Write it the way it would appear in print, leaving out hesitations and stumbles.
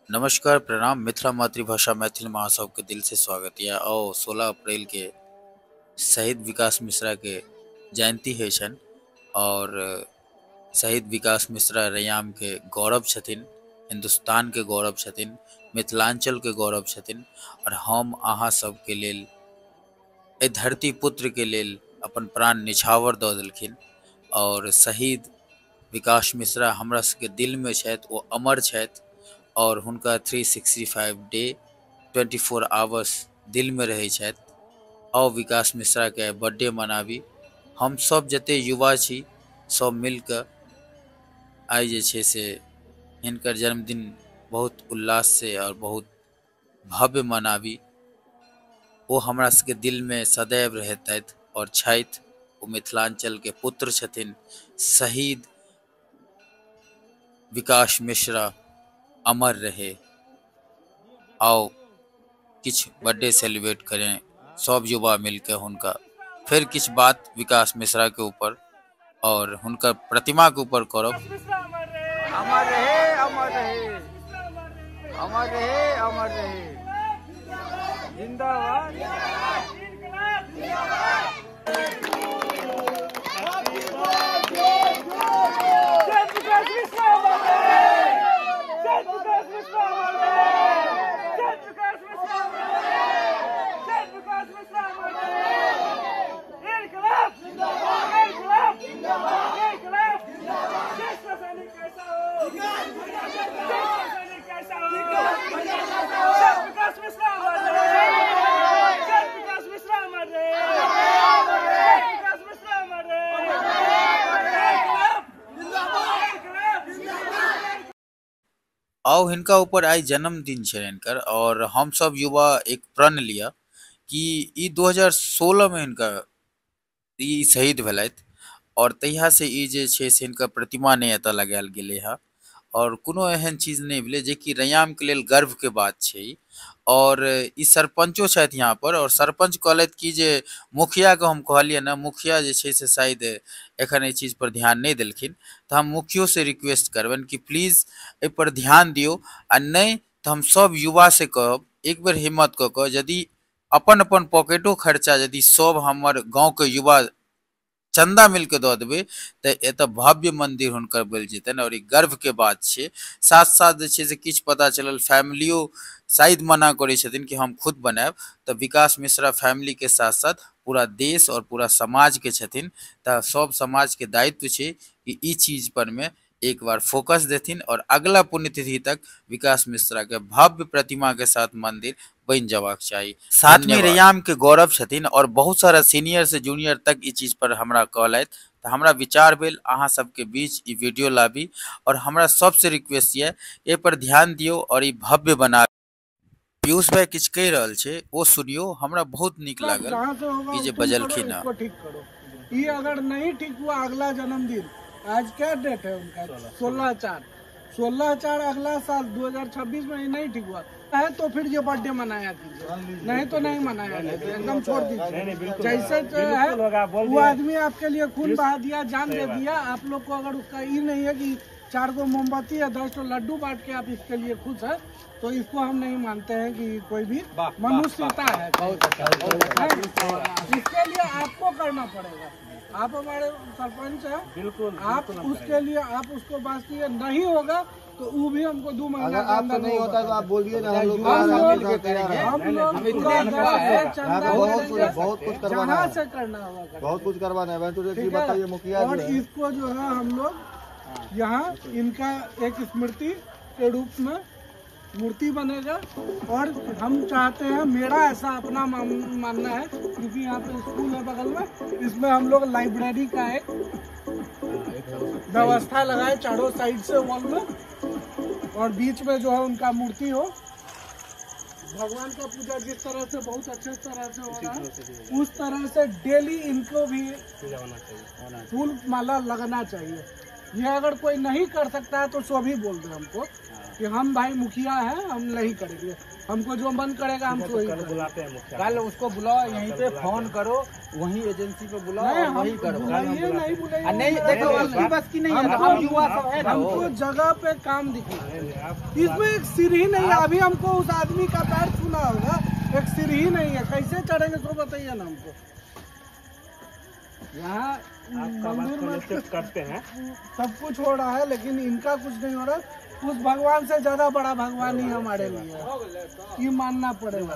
नमस्कार, प्रणाम। मिथिला मातृभाषा मैथिल महासभ के दिल से स्वागत यऽ। और 16 अप्रैल के शहीद विकास मिश्रा के जयंती है छन और शहीद विकास मिश्रा रैयाम के गौरव छथिन, हिंदुस्तान के गौरव छथिन, मिथिलांचल के गौरव छथिन। और हम अहाँ सब के लेल, ए धरती पुत्र के लेल अपन प्राण निछावर दऽ देलखिन। और शहीद विकास मिश्रा हमरा सबके दिल में छथि, वो अमर छथि। और हुनका 365 डे 24 आवर्स दिल में रहे छथि। और विकास मिश्रा के बर्थडे मनाबी। हम सब जते युवा छी सब मिलकर आइ जे छे से हिनकर जन्मदिन बहुत उल्लास से और बहुत भव्य मनाबी। वो हमरा सबके दिल में सदैव रहतथि और छथि। वो मिथिलांचल के पुत्र छथिन। शहीद विकास मिश्रा अमर रहे। आओ किछ बर्थडे सेलिब्रेट करें सब युवा मिलकर हुनका। फिर किछ बात विकास मिश्रा के ऊपर और हुनकर प्रतिमा के ऊपर करब। अमर रहे, अमर रहे, अमर रहे, अमर रहे। जिंदाबाद, आओ हिनका ऊपर आई जन्मदिन छे हिनकर। और हम सब युवा एक प्रण लिया कि ई 2016 में हिनका ई शहीद भेलथि। और तहिया से ई जे छे से हिनकर प्रतिमा नहीं एतऽ लगायल गेले है। और कोनो एहन चीज नहीं भेले जे कि रैयाम के लेल गर्व के बात छे ई। और ई सरपंचो छथि यहाँ पर। और सरपंच कहलथि कि जे मुखिया के हम कहलिए ना, मुखिया जे छे से शायद एखन ए चीज पर ध्यान नहीं देलखिन। तो हम मुखियो से रिक्वेस्ट करबन कि प्लीज ए पर ध्यान दियो। आ नहीं तो हम सब युवा से कहब एक बेर हिम्मत क के, यदि अपन अपन पॉकेटो खर्चा यदि सब हमर गांव के युवा चंदा मिल के दऽ देबै तो एत भव्य मंदिर हुनकर बनि जेतनि। और ई गर्व के बात छे। साथ साथ जे छे से किछ पता चलल फैमिलियो शायद मना करे छथिन कि हम खुद बनाएब। तो विकास मिश्रा फैमिली के साथ साथ पूरा देश और पूरा समाज के छथिन। तो सब समाज के दायित्व छे कि ई चीज पर में एक बार फोकस देथिन। और अगला पुण्यतिथि तक विकास मिश्रा के भव्य प्रतिमा के साथ मंदिर बन जवाक चाहिए। साथ में रैयाम के गौरव छथिन और बहुत सारा सीनियर से जूनियर तक ई चीज पर हमरा कहलथि। तो हमरा विचार भेल अहाँ सबके बीच ई वीडियो लाबी। और हमरा सबसे रिक्वेस्ट ये ए पर ध्यान दियो और ई भव्य बना। पीयूष भाई किछ कह रहल छे वो सुनियो, हमरा बहुत नीक लागल ई जे बजलखिन है। ठीक करो। ये अगर नहीं ठीक हुआ अगला जन्मदिन, आज क्या डेट है उनका? 16/4 अगला साल 2026 में ही नहीं ठीक हुआ है तो फिर ये बर्थडे मनाया कीजिए, नहीं तो नहीं मनाया कीजिए, एकदम छोड़ दीजिए। जैसे है वो आदमी आपके लिए खून बहा दिया, जान दे दिया। आप लोग को अगर उसका ये नहीं है कि 4 गो मोमबत्ती या 10 लड्डू बांट के आप इसके लिए खुश है, तो इसको हम नहीं मानते हैं कि कोई भी मनुष्यता है। इसके लिए आपको करना पड़ेगा। आप हमारे सरपंच हैं, बिल्कुल। आप उसके लिए आप उसको बात कीजिए। नहीं होगा तो वो भी हमको 2 महीना के अंदर नहीं होता तो आप बोलिए ना। हम लोग बहुत कुछ करवाना है, बहुत कुछ करवाना है। बताइए मुखिया। और इसको जो है हम लोग यहाँ इनका एक स्मृति के रूप में मूर्ति बनेगा। और हम चाहते हैं, मेरा ऐसा अपना मानना है, क्योंकि यहाँ पे स्कूल है बगल में, इसमें हम लोग लाइब्रेरी का एक व्यवस्था लगाए चारों साइड से वॉल में। और बीच में जो है उनका मूर्ति हो। भगवान का पूजा जिस तरह से बहुत अच्छे तरह से हो रहा है, उस तरह से डेली इनको भी फूल माला लगना चाहिए। ये अगर कोई नहीं कर सकता है तो सो भी बोल दे हमको कि हम भाई मुखिया हैं, हम नहीं करेंगे। हमको जो मन करेगा हम तो बुलाते हैं मुखिया। कल उसको बुलाओ, यहीं पे फोन करो, वही एजेंसी पे बुलाओ और वही करो। बुलाइए, नहीं बुलाइए, नहीं देखो उसकी बस की नहीं है, हम युवा सब है ना। हमको जगह पे काम दिखना, इसमें एक सिर ही नहीं है। अभी हमको उस आदमी का पैर छूना होगा, एक सिर ही नहीं है, कैसे चढ़ेंगे तो बताइए ना हमको। यहाँ मंदिर में करते हैं, सब कुछ हो रहा है, लेकिन इनका कुछ नहीं हो रहा। उस भगवान से ज्यादा बड़ा भगवान ही हमारे लिए है, ये मानना पड़ेगा।